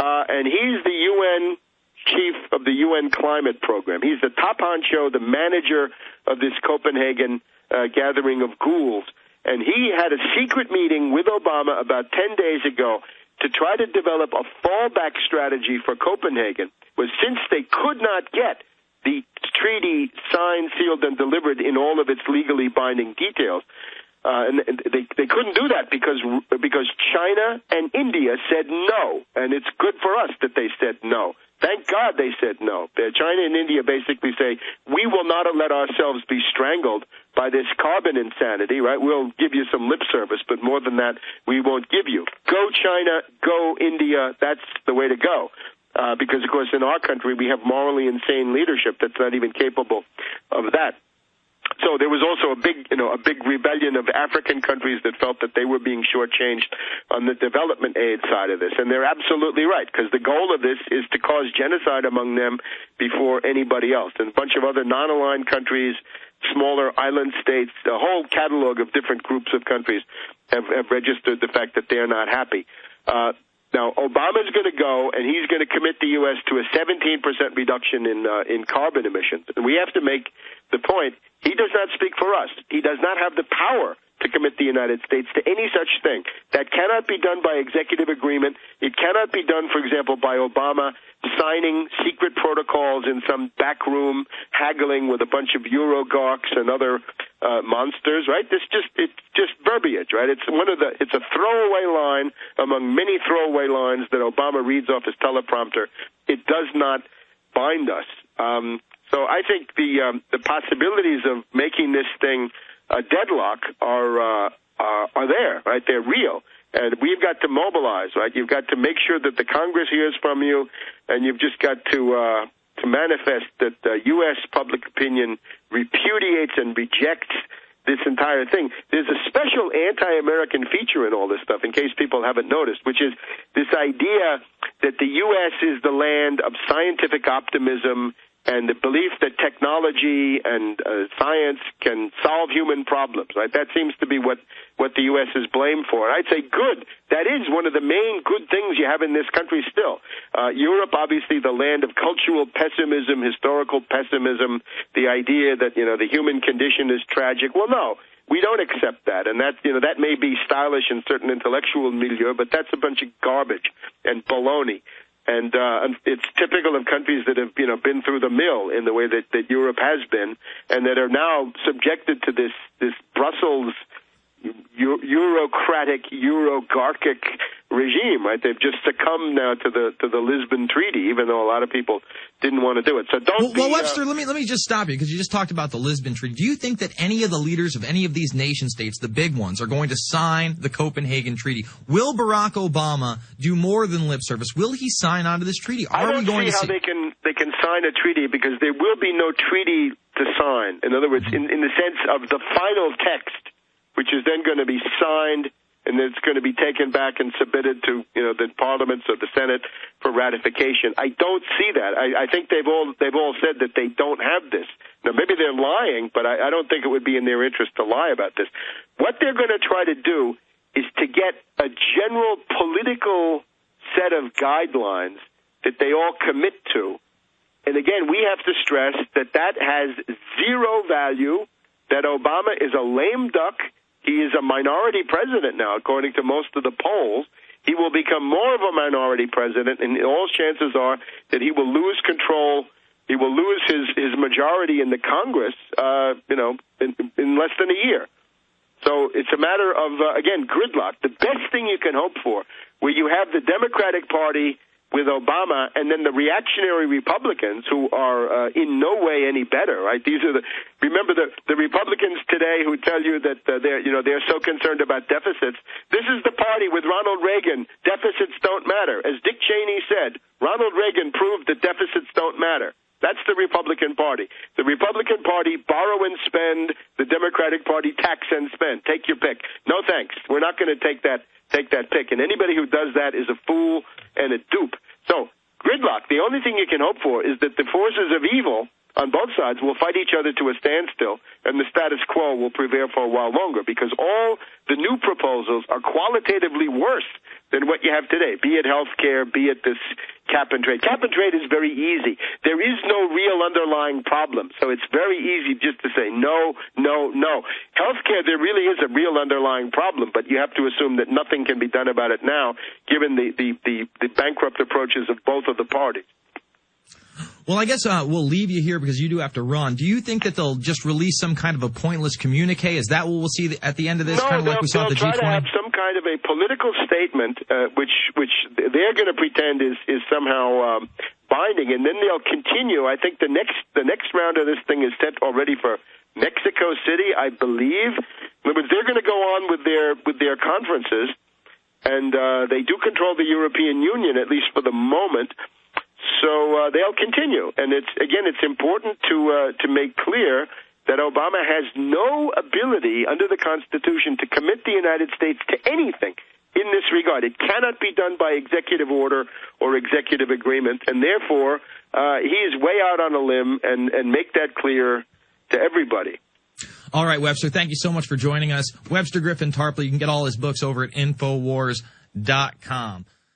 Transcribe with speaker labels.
Speaker 1: and he's the UN chief of the UN climate program. He's the top honcho, the manager of this Copenhagen gathering of ghouls. And he had a secret meeting with Obama about 10 days ago to try to develop a fallback strategy for Copenhagen, was since they could not get the treaty signed, sealed, and delivered in all of its legally binding details. And they couldn't do that because China and India said no, and it's good for us that they said no. Thank God they said no. China and India basically say, we will not let ourselves be strangled by this carbon insanity, right? We'll give you some lip service, but more than that, we won't give you. Go China, go India, that's the way to go. Because, of course, in our country, we have morally insane leadership that's not even capable of that. So there was also a big rebellion of African countries that felt that they were being shortchanged on the development aid side of this. And they're absolutely right, because the goal of this is to cause genocide among them before anybody else. And a bunch of other non-aligned countries, smaller island states, a whole catalog of different groups of countries have registered the fact that they're not happy. Now, Obama's going to go, and he's going to commit the U.S. to a 17% reduction in carbon emissions. And we have to make the point, he does not speak for us. He does not have the power to commit the United States to any such thing. That cannot be done by executive agreement. It cannot be done, for example, by Obama signing secret protocols in some back room, haggling with a bunch of Eurogarks and other monsters, right? It's just verbiage, right? It's a throwaway line among many throwaway lines that Obama reads off his teleprompter. It does not bind us. So I think the possibilities of making this thing a deadlock are there, right? They're real. And we've got to mobilize, right? You've got to make sure that the Congress hears from you, and you've just got to manifest that U.S. public opinion repudiates and rejects this entire thing. There's a special anti-American feature in all this stuff, in case people haven't noticed, which is this idea that the U.S. is the land of scientific optimism and the belief that technology and science can solve human problems, right? That seems to be what the U.S. is blamed for. And I'd say good. That is one of the main good things you have in this country still. Europe, obviously, the land of cultural pessimism, historical pessimism, the idea that, the human condition is tragic. Well, no. We don't accept that, and that may be stylish in certain intellectual milieu, but that's a bunch of garbage and baloney. And it's typical of countries that have, been through the mill in the way that Europe has been, and that are now subjected to this Brussels Eurocratic, Eurogarchic regime, right? They've just succumbed now to the Lisbon Treaty, even though a lot of people didn't want to do it. So
Speaker 2: Well, Webster, let me just stop you, because you just talked about the Lisbon Treaty. Do you think that any of the leaders of any of these nation states, the big ones, are going to sign the Copenhagen Treaty? Will Barack Obama do more than lip service? Will he sign on to this treaty?
Speaker 1: I don't see how they can sign a treaty, because there will be no treaty to sign. In other words, in the sense of the final text, which is then going to be signed, and then it's going to be taken back and submitted to the parliaments or the Senate for ratification. I don't see that. I think they've all said that they don't have this. Now, maybe they're lying, but I don't think it would be in their interest to lie about this. What they're going to try to do is to get a general political set of guidelines that they all commit to. And again, we have to stress that has zero value, that Obama is a lame duck. He is a minority president now, according to most of the polls. He will become more of a minority president, and all chances are that he will lose control. He will lose his majority in the Congress, in less than a year. So it's a matter of, again, gridlock. The best thing you can hope for, where you have the Democratic Party with Obama, and then the reactionary Republicans, who are in no way any better, right? These are remember the Republicans today who tell you that they're so concerned about deficits. This is the party with Ronald Reagan. Deficits don't matter. As Dick Cheney said, Ronald Reagan proved that deficits don't matter. That's the Republican Party. The Republican Party, borrow and spend. The Democratic Party, tax and spend. Take your pick. No thanks. We're not going to take that pick. And anybody who does that is a fool and a dupe. So, gridlock, the only thing you can hope for is that the forces of evil on both sides will fight each other to a standstill, and the status quo will prevail for a while longer, because all the new proposals are qualitatively worse than what you have today, be it health care, be it this cap and trade. Cap and trade is very easy. There is no real underlying problem, so it's very easy just to say no, no, no. Health care, there really is a real underlying problem, but you have to assume that nothing can be done about it now, given the bankrupt approaches of both of the parties.
Speaker 2: Well, I guess we'll leave you here because you do have to run. Do you think that they'll just release some kind of a pointless communique? Is that what we'll see at the end of this, kind of like we saw at the G20?
Speaker 1: No, they'll try to have some kind of a political statement, which they're going to pretend is somehow binding, and then they'll continue. I think the next round of this thing is set already for Mexico City, I believe. In other words, they're going to go on with their conferences, and they do control the European Union, at least for the moment. So they'll continue, and it's important to make clear that Obama has no ability under the Constitution to commit the United States to anything in this regard. It cannot be done by executive order or executive agreement, and therefore he is way out on a limb, and make that clear to everybody.
Speaker 2: All right, Webster, thank you so much for joining us. Webster Tarpley, you can get all his books over at INFOWARS.com.